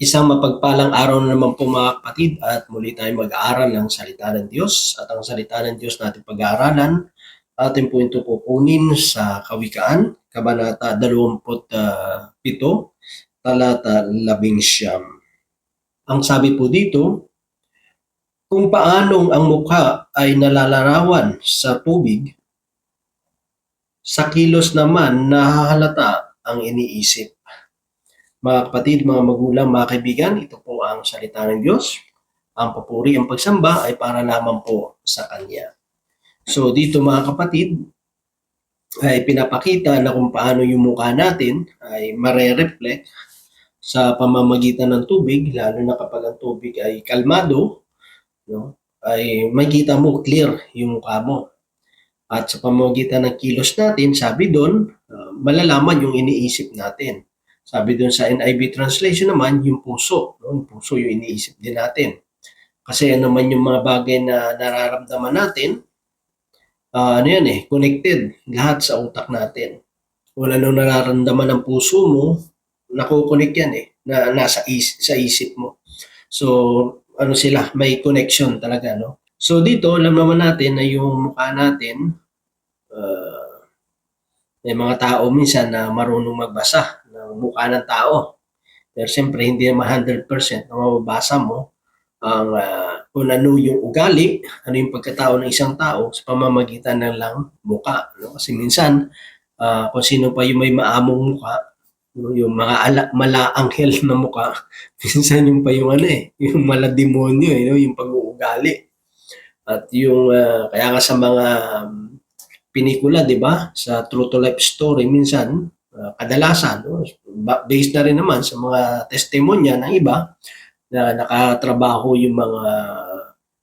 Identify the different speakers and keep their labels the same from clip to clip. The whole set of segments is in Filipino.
Speaker 1: Isang mapagpalang araw na naman po mga kapatid at muli tayong mag-aaral ng salita ng Diyos at ang salita ng Diyos natin pag-aaralan atin po ito pupunin sa Kawikaan, Kabanata 27, talata 11. Ang sabi po dito, kung paanong ang mukha ay nalalarawan sa tubig, sa kilos naman nahahalata ang iniisip. Mga kapatid, mga magulang, mga kaibigan, ito po ang salita ng Diyos. Ang papuri, ang pagsamba ay para lamang po sa Kanya. So dito mga kapatid, ay pinapakita na kung paano yung mukha natin ay mare-reflect sa pamamagitan ng tubig, lalo na kapag ang tubig ay kalmado, no, ay makita mo clear yung mukha mo. At sa pamamagitan ng kilos natin, sabi doon, malalaman yung iniisip natin. Sabi doon sa NIV translation naman, yung puso. No? Yung puso yung iniisip din natin. Kasi ano man yung mga bagay na nararamdaman natin, ano yan connected lahat sa utak natin. Wala nung nararamdaman ng puso mo, nakukonek yan na nasa sa isip mo. So, ano sila, may connection talaga, no? So dito, alam naman natin na yung mukha natin, may mga tao minsan na marunong magbasa ng mukha ng tao. Pero siyempre, hindi naman 100% na mababasa mo ang kung ano yung ugali, ano yung pagkatao ng isang tao sa pamamagitan ng lang mukha. No? Kasi minsan, kung sino pa yung may maamong mukha, no? Yung mga mala-anghel na mukha, minsan yung pa yung yung malademonyo, no? Yung pag-uugali. At yung, kaya nga sa mga pinikula, di ba? Sa true to life story, minsan, kadalasan, no? Based na rin naman sa mga testimonya ng iba na nakatrabaho yung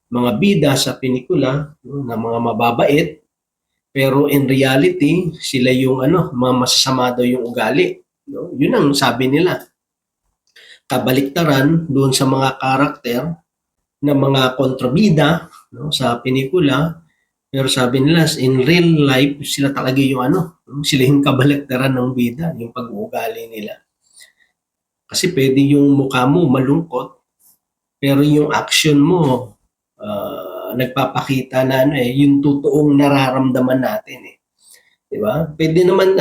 Speaker 1: mga bida sa pinikula, no? Na mga mababait, pero in reality, sila yung mga masasama daw yung ugali. No? Yun ang sabi nila. Kabaliktaran doon sa mga karakter na mga kontrabida, no? Sa pinikula, pero sabi nila, in real life, sila talaga yung sila yung kabaliktaran ng bida, yung pag-uugali nila. Kasi pwede yung mukha mo malungkot, pero yung action mo, nagpapakita na yung totoong nararamdaman natin Di ba? Pwede naman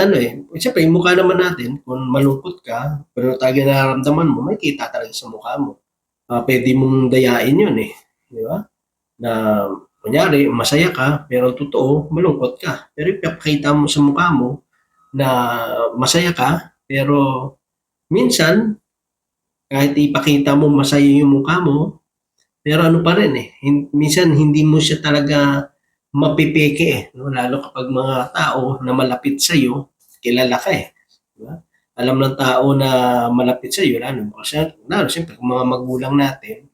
Speaker 1: siyempre yung mukha naman natin, kung malungkot ka, pero talaga nararamdaman mo, may kita talaga sa mukha mo. Pwede mong dayain yun Di ba? Na kunyari, masaya ka, pero totoo, malungkot ka. Pero ipapakita mo sa mukha mo na masaya ka, pero minsan, kahit ipakita mo masaya yung mukha mo, pero ano pa rin minsan hindi mo siya talaga mapipeke no? Lalo kapag mga tao na malapit sa iyo, kilala ka Diba? Alam ng tao na malapit sa iyo, lalo siyempre kung mga magulang natin,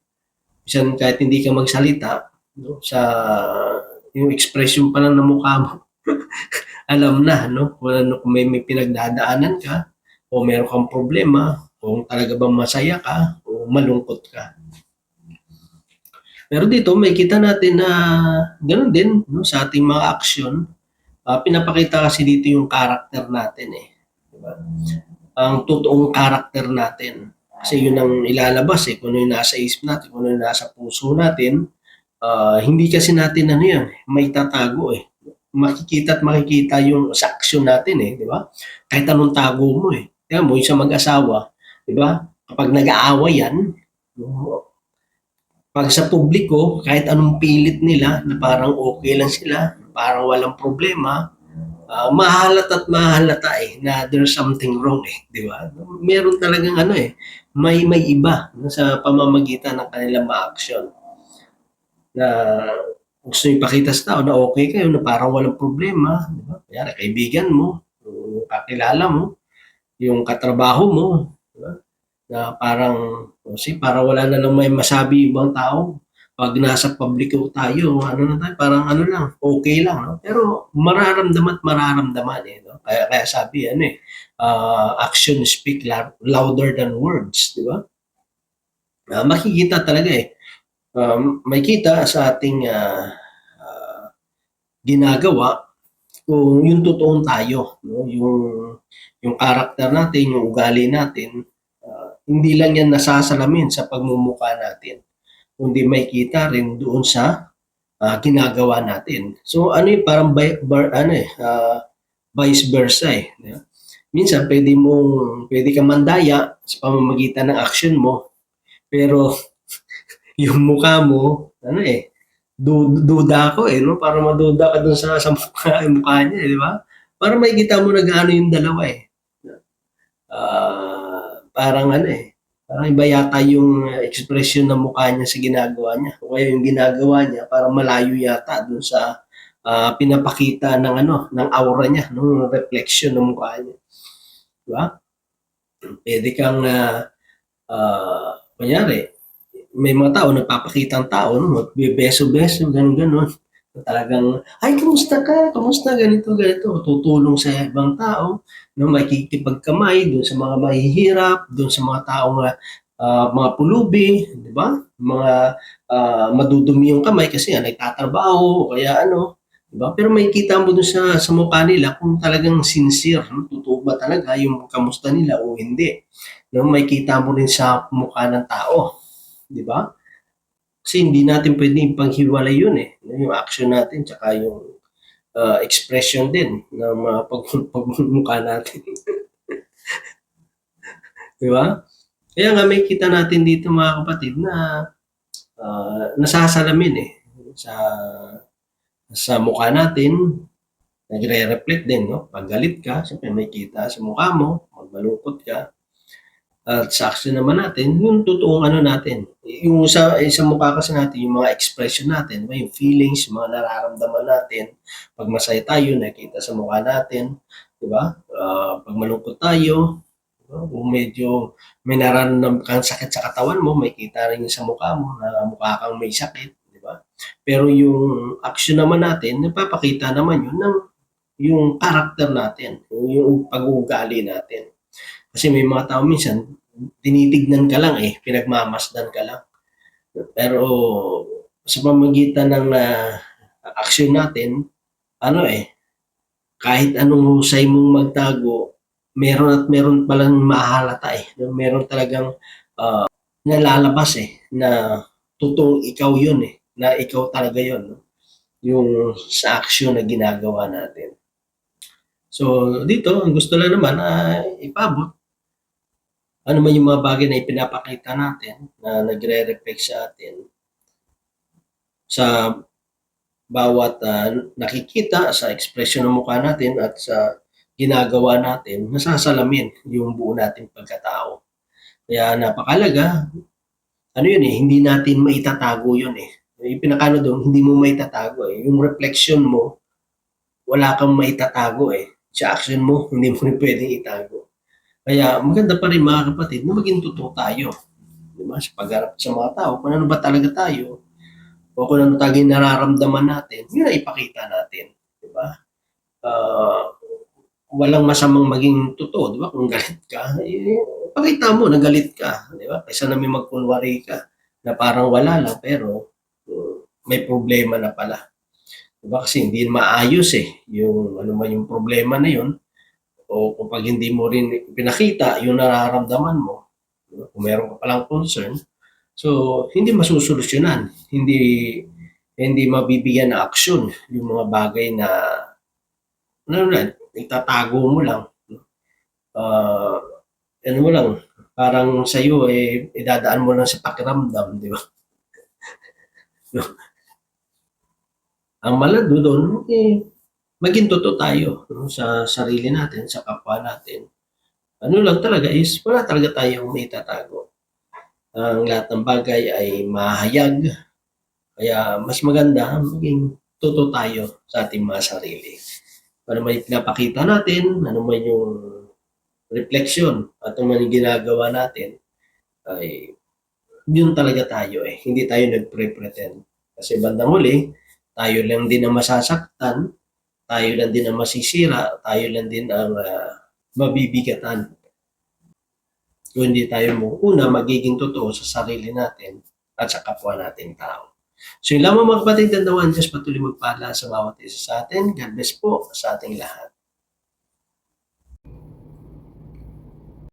Speaker 1: minsan kahit hindi ka magsalita, no? Sa yung expression pa lang ng mukha mo, alam na, no? Kung may pinagdadaanan ka, o meron kang problema, kung talaga bang masaya ka, o malungkot ka. Pero dito, may kita natin na ganoon din, no? Sa ating mga aksyon, pinapakita kasi dito yung character natin Diba? Ang totoong character natin. Kasi yun ang ilalabas kung ano yung nasa isip natin, kung ano yung nasa puso natin. Hindi kasi natin may tatago makikita at makikita yung sa action natin di ba? Kahit anong tago mo Kaya mo yung sa mag-asawa, di ba? Kapag nag-aaway yan, pag sa publiko, kahit anong pilit nila na parang okay lang sila, parang walang problema, mahalata at mahalata na there's something wrong di ba? Meron talagang may iba sa pamamagitan ng kanilang ma-action na gusto ipakita sa tao na okay kayo, na parang walang problema, di ba? Kaya kaibigan mo, yung kakilala mo, yung katrabaho mo, di ba? Na parang wala na lang may masabi ibang tao. Pag nasa publiko tayo, parang lang, okay lang, no? Pero mararamdaman no? Kaya sabi, action speak louder than words, di ba? Makikita talaga may kita sa ating ginagawa kung yung totoong tayo, no? Yung karakter natin, yung ugali natin, hindi lang yan nasasalamin sa pagmumukha natin, kundi makikita rin doon sa ginagawa natin. So ano yung parang vice versa eh. Di ba? Minsan pwede kang mandaya sa pamamagitan ng action mo, pero yung mukha mo, ano eh, duda ako eh, no? Para maduda ka dun sa mukha niya, eh, di ba? Para makikita mo na gaano yung dalawa eh. Parang ano eh, parang iba yata yung expression ng mukha niya sa ginagawa niya. O kaya yung ginagawa niya, parang malayo yata dun sa pinapakita ng ng aura niya, ng reflection ng mukha niya. Di ba? Pwede kang, kunyari, may mga tao, nagpapakita ang tao, no? Beso-beso, ganun-ganon. Talagang, ay, kumusta ka? Kumusta? Ganito, ganito. Tutulong sa ibang tao, no? Makikipagkamay doon sa mga mahihirap, doon sa mga taong mga pulubi, di ba? Mga madudumi yung kamay kasi nga nagtatrabaho, o kaya ano, di ba? Pero makikita mo doon sa mukha nila kung talagang sincere, no? Totoo ba talaga yung kamusta nila o hindi. No? Makikita mo rin sa mukha ng tao, di ba? Kasi hindi natin pwedeng ipanghiwalay yun eh. Yung action natin tsaka yung expression din ng mga pagmumukha natin. Di ba? Kaya nga may kita natin dito mga kapatid na nasasalamin eh sa mukha natin, nagre-reflect din, no? Pag galit ka, siyempre may kita sa mukha mo, pag malungkot ka, at sa action naman natin, yung totoong ano natin. Yung sa mukha kasi natin, yung mga expression natin, yung feelings, yung mga nararamdaman natin. Pag masaya tayo, nakita sa mukha natin. Di ba? Pag malungkot tayo, kung medyo may nararamdaman kang sakit sa katawan mo, may kita rin sa mukha mo na mukha kang may sakit. Di ba? Pero yung action naman natin, napapakita naman yun ng yung character natin, yung pag-uugali natin. Kasi may mga tao minsan, tinitignan ka lang eh, pinagmamasdan ka lang. Pero sa pamamagitan ng action natin, ano eh, kahit anong husay mong magtago, meron at meron palang mahalata eh. Meron talagang nalalabas eh, na totoong ikaw yun eh, na ikaw talaga yun. Yung sa action na ginagawa natin. So dito, ang gusto lang naman ipabot ano man yung mga bagay na ipinapakita natin na nagre-reflect sa atin sa bawat nakikita sa ekspresyon ng mukha natin at sa ginagawa natin, nasasalamin yung buo nating pagkatao. Kaya napakalaga, ano yun eh, hindi natin maitatago yun eh. Yung pinakano doon, hindi mo maitatago eh. Yung reflection mo, wala kang maitatago eh. Sa action mo, hindi mo rin pwedeng itago. Kaya maganda pa rin mga kapatid na maging totoo tayo. Diba? Sa pagharap sa mga tao, kung ano ba talaga tayo, o kung ano talaga yung nararamdaman natin, yun ang ipakita natin. Diba? Walang masamang maging totoo, di ba? Kung galit ka, pakita mo na galit ka, di ba? Kaysa na may magkunwari ka na parang wala lang, pero may problema na pala. Di ba? Kasi hindi maayos eh, yung ano man yung problema na yun, o kapag hindi mo rin pinakita yung nararamdaman mo, diba? Kung meron ka palang concern, so hindi masusolusyonan, hindi mabibigyan ng aksyon yung mga bagay na itatago mo lang. Ano mo lang, parang sa'yo idadaan mo lang sa pakiramdam, di ba? Ang malado doon, maging totoo tayo sa sarili natin, sa kapwa natin. Ano lang talaga is, wala talaga tayong itatago. Ang lahat ng bagay ay mahayag. Kaya mas maganda maging totoo tayo sa ating mga sarili. Ano man yung pinapakita natin, ano man yung reflection, at ano man yung ginagawa natin, ay yun talaga tayo eh. Hindi tayo nagpre-pretend. Kasi bandang huli, tayo lang din ang masasaktan, tayo lang din ang masisira, tayo lang din ang mabibigatan. Kung hindi tayo una magiging totoo sa sarili natin at sa kapwa nating tao. So yun lamang mga kapatid, dandawan, Diyos patuloy magpala sa bawat isa sa atin. God bless po sa ating lahat.